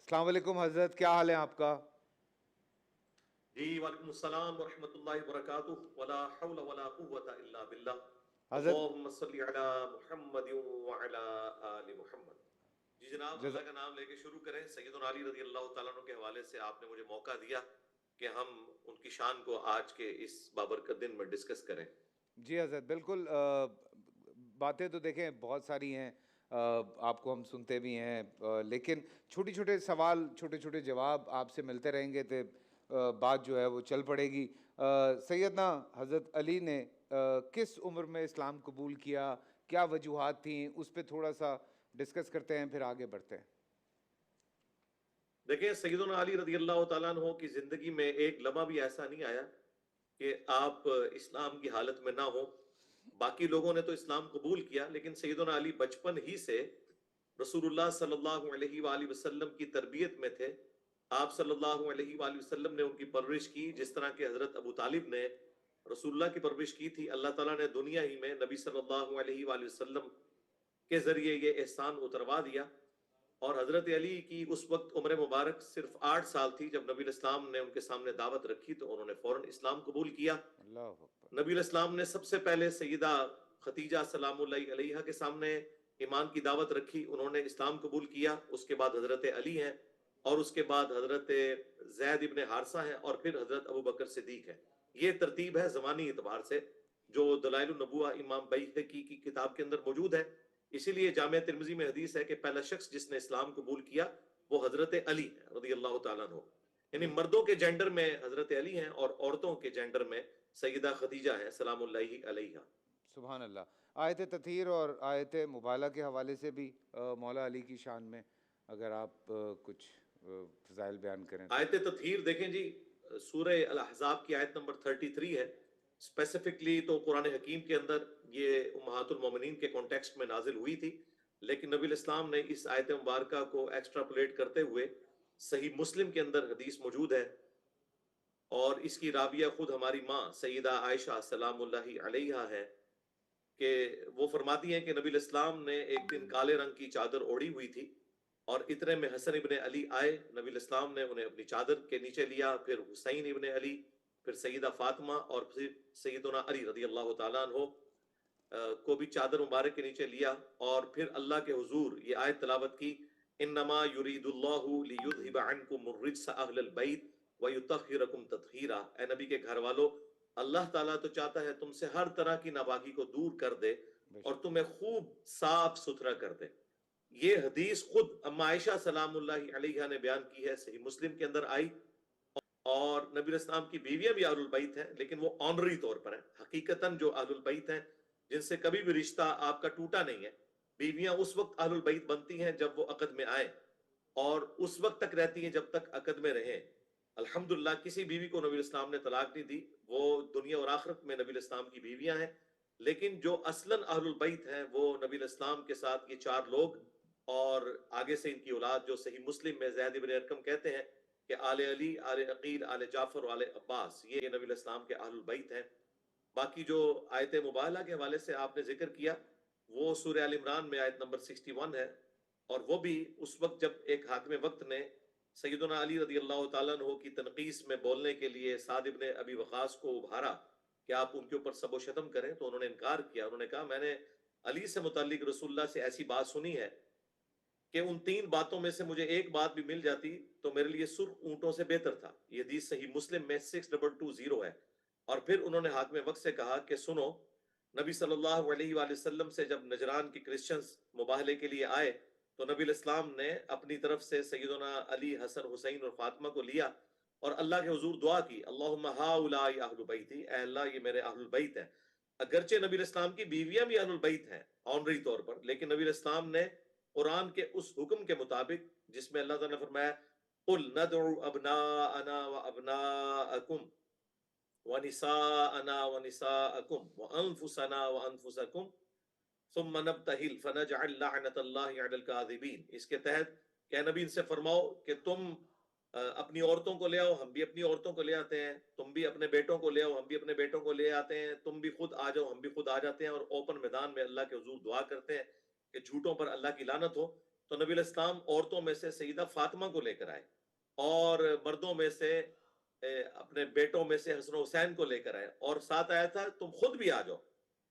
अस्सलाम वालेकुम हज़रत, क्या हाल है आपका? जी वालेकुम अस्सलाम वरहमतुल्लाहि वबरकातुहू वला हौला वला कुव्वता इल्ला बिल्लाह हज़रत अल्लाहुम्मा सल्लि अला मुहम्मदिन व अला आलि मुहम्मद। जी जनाब, जज़ा अल्लाह का नाम लेके शुरू करें। सैयदना अली रज़ी अल्लाह तआला अन्हु के हवाले से आपने मुझे मौका दिया कि हम उनकी शान को आज के इस बाबरकत दिन में डिस्कस करें। जी हज़रत, बिल्कुल। बातें तो देखें बहुत सारी हैं, आपको हम सुनते भी हैं, लेकिन छोटे-छोटे सवाल, छोटे-छोटे जवाब आपसे मिलते रहेंगे तो बात जो है वो चल पड़ेगी। सैयदना हज़रत अली ने किस उम्र में इस्लाम कबूल किया? क्या वजूहात थीं? उस पे थोड़ा-सा डिस्कस करते हैं, फिर आगे बढ़ते हैं। देखिए, सैयदना अली रज़ी अल्लाह तआला अन्हु की जिंदगी में एक लम्हा भी ऐसा नहीं आया कि आप इस्लाम की हालत में ना हो। बाकी लोगों ने तो इस्लाम कबूल किया, लेकिन सैयदना अली बचपन ही से रसूलुल्लाह सल्लल्लाहु अलैहि वसल्लम की तरबियत में थे। आप सल्लल्लाहु अलैहि वसल्लम ने उनकी परवरिश की, जिस तरह के हजरत अबू तालिब ने रसूलुल्लाह की परवरिश की थी। अल्लाह ताला ने दुनिया ही में नबी सल्लल्लाहु अलैहि वसल्लम के जरिए ये एहसान उतरवा दिया। और हजरत अली की उस वक्त उम्र मुबारक सिर्फ 8 साल थी। जब नबी इस्लाम ने उनके सामने दावत रखी तो उन्होंने फौरन इस्लाम कबूल किया। अल्लाहु अकबर। नबी इस्लाम ने सबसे पहले सैयदा खतीजा सलामुल्लाहि अलैहा के सामने ईमान की दावत रखी, उन्होंने इस्लाम कबूल किया। उसके बाद हजरत अली हैं, और उसके बाद हजरत जैद इब्ने हारसा हैं, और फिर हजरत अबू बकर सिद्दीक है। ये तरतीब है ज़मानी एतबार से, जो दलाइलुन नबुव्वा इमाम बैहक़ी की किताब के अंदर मौजूद है। इसीलिए जामिया तिर्मिज़ी में हदीस है कि पहला शख्स जिसने इस्लाम कबूल किया वो हजरत अली है रज़ी अल्लाह तआला अन्हु। यानी बिल्कुल। मर्दों के जेंडर में हजरत अली हैं और औरतों के जेंडर में सैयदा खदीजा है सलामुल्लाहि अलैहा। सुभान अल्लाह। आयत ततहीर और आयत मुबाला के हवाले से भी मौला अली की शान में अगर आप कुछ फ़ज़ाइल बयान करें तो। आयत तत्हीर देखें जी, सूरह अल अहज़ाब की आयत नंबर 33 है। स्पेसिफिकली तो कुरान हकीम के अंदर ये उम्महातुल मोमिनीन के कॉन्टेक्स्ट में नाजिल हुई थी, लेकिन नबी इस्लाम ने इस आयत मुबारका को एक्स्ट्रापोलेट करते हुए सही मुस्लिम के अंदर हदीस मौजूद है, और इसकी राविया खुद हमारी माँ सईदा आयशा सलामुल्लाहि अलैहा है कि वो फरमाती हैं कि नबी इस्लाम ने एक दिन काले रंग की चादर ओढ़ी हुई थी, और इतने में हसन इब्ने अली आए। नबी इस्लाम ने उन्हें अपनी चादर के नीचे लिया, फिर हुसैन इब्ने अली, फिर सईदा फातिमा, और फिर सैयदना अली रज़ी अल्लाह तआला अन्हु को भी चादर मुबारक के नीचे लिया, और फिर अल्लाह के हुजूर ये आयत तिलावत की, इन्नमा युरीदुल्लाहु लियुज़हिब अन्कुम अर्रिज्स अहलल बैत व युतहिरकुम तत्हीरा। ए नबी के घर वालों, अल्लाह ताला तो चाहता है तुमसे हर तरह की नापाकी को दूर कर दे और बेशक। तुम्हें खूब साफ सुथरा कर दे। ये हदीस खुद अम्मा आयशा सलामुल्लाहि अलैहा ने बयान की है, सही मुस्लिम के अंदर आई। और नबी इस्लाम की बीवियां भी अहलुल बैत हैं, लेकिन वो ऑनरी तौर पर हैं। हकीकतन जो अहलुल बैत हैं, जिनसे कभी भी रिश्ता आपका टूटा नहीं है, बीवियां उस वक्त अहलुल बैत बनती हैं जब वो अकद में आए, और उस वक्त तक रहती हैं जब तक अकद में रहे। अल्हम्दुलिल्लाह किसी बीवी को नबी इस्लाम ने तलाक नहीं दी, वो दुनिया और आखिरत में नबी इस्लाम की बीवियां हैं। लेकिन जो असलन अहलुल बैत हैं वो नबी इस्लाम के साथ ये 4 लोग, और आगे से इनकी औलाद, जो सही मुस्लिम में ज़ैद इब्न अरकम कहते हैं कि आले अली, आले अकील, आले जाफर और आले अब्बास, ये नबी इस्लाम के अहलुल बैत हैं। बाकी जो आयत मुबाला के हवाले से आपने जिक्र किया, वो सूरह अल इमरान में आयत नंबर 61 है, और वो भी उस वक्त जब एक हाकिम वक्त ने सैयदना अली रज़ी अल्लाह तआला अन्हु की तनकीस में बोलने के लिए साद इब्ने अबी वक़ास को उभारा कि आप उनके ऊपर सबो शतम करें, तो उन्होंने इनकार किया। उन्होंने कहा, मैंने अली से मुतालिक रसूलुल्लाह से ऐसी बात सुनी है कि उन 3 बातों में से मुझे एक बात भी मिल जाती तो मेरे लिए सुर्ख ऊंटों से बेहतर था। ये हदीस सही मुस्लिम में 6220 है। और फिर उन्होंने हाकिम वक्त से कहा कि सुनो, नबी सल्लल्लाहु अलैहि वसल्लम से जब नजरान के क्रिश्चियंस मुबाहले के लिए आए, तो नबी इस्लाम ने अपनी तरफ से सैयदना अली, हसन, हुसैन और फातिमा को लिया, और अल्लाह के हुजूर दुआ की, अल्लाहुम्मा हाउलाई अहलु बैती, ऐ अल्लाह ये मेरे अहलुल बैत हैं। अगरचे नबी इस्लाम की बीवियां भी अहलुल बैत हैं ऑनरी तौर पर, लेकिन नबी इस्लाम ने कुरान के उस हुक्म के मुताबिक जिसमें अल्लाह ताला ने फरमाया, कुल नदउ अबनाअना व अबनाअकुम व निसाअना व निसाअकुम व अनफुसना व अनफुसकुम सुम्मा नब्तहिल फनजअल लअनतल्लाहि अलल काज़िबीन। इसके तहत क्या नबी इनसे फरमाओ कि तुम अपनी औरतों को ले आओ, हम भी अपनी औरतों को ले आते हैं, तुम भी अपने बेटों को ले आओ, हम भी अपने बेटों को ले आते हैं, तुम भी खुद आ जाओ, हम भी खुद आ जाते हैं, और ओपन मैदान में अल्लाह के हुजूर दुआ करते हैं कि झूठों पर अल्लाह की लानत हो। تو نبی علیہ السلام عورتوں میں سے سیدہ فاطمہ کو لے کر آئے، اور مردوں میں سے اپنے بیٹوں میں سے حسن و حسین کو لے کر آئے، اور ساتھ آیا تھا تم خود بھی آ جاؤ،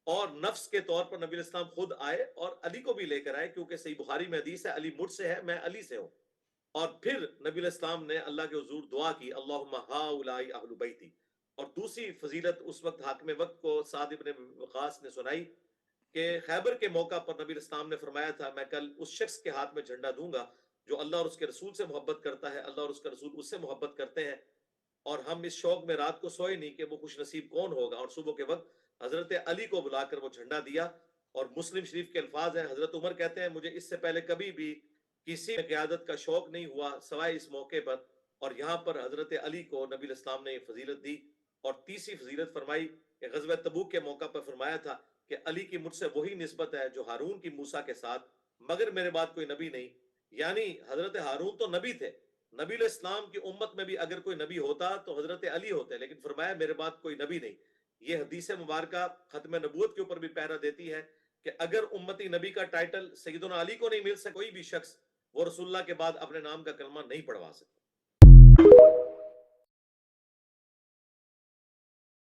اور نفس کے طور پر نبی علیہ السلام خود آئے اور علی کو بھی لے کر آئے، کیونکہ صحیح بخاری میں حدیث ہے علی مجھ سے ہے، میں علی سے ہوں۔ اور پھر نبی علیہ السلام نے اللہ کے حضور دعا کی اللہم ہاؤلائی اہل بیتی، اور دوسری فضیلت اس وقت حاکم وقت کو سعد ابن وقاص نے سنائی کہ خیبر کے موقع پر نبی علیہ السلام نے فرمایا تھا میں کل اس شخص کے ہاتھ میں جھنڈا دوں گا جو اللہ اور اس کے رسول سے محبت کرتا ہے، اللہ اور اس کا رسول اس سے محبت کرتے ہیں، اور ہم اس شوق میں رات کو سوئے نہیں کہ وہ خوش نصیب کون ہوگا، اور صبح کے وقت حضرت علی کو بلا کر وہ جھنڈا دیا۔ اور مسلم شریف کے الفاظ ہیں، حضرت عمر کہتے ہیں مجھے اس سے پہلے کبھی بھی کسی میں قیادت کا شوق نہیں ہوا سوائے اس موقع پر، اور یہاں پر حضرت علی کو نبی علیہ السلام نے یہ فضیلت دی۔ اور تیسری فضیلت فرمائی کہ غزوہ تبوک کے موقع پر فرمایا تھا کہ علی کی مجھ سے وہی نسبت ہے جو ہارون کی موسیٰ کے ساتھ، مگر میرے بعد کوئی نبی نہیں۔ یعنی حضرت ہارون تو نبی تھے، نبی علیہ السلام کی امت میں بھی اگر کوئی نبی ہوتا تو حضرت علی ہوتے، لیکن فرمایا میرے بعد کوئی نبی نہیں۔ یہ حدیث مبارکہ ختم نبوت کے اوپر بھی پہرا دیتی ہے کہ اگر امتی نبی کا ٹائٹل سیدنا علی کو نہیں مل سکا، کوئی بھی شخص وہ رسول اللہ کے بعد اپنے نام کا کلمہ نہیں پڑھوا سکتا۔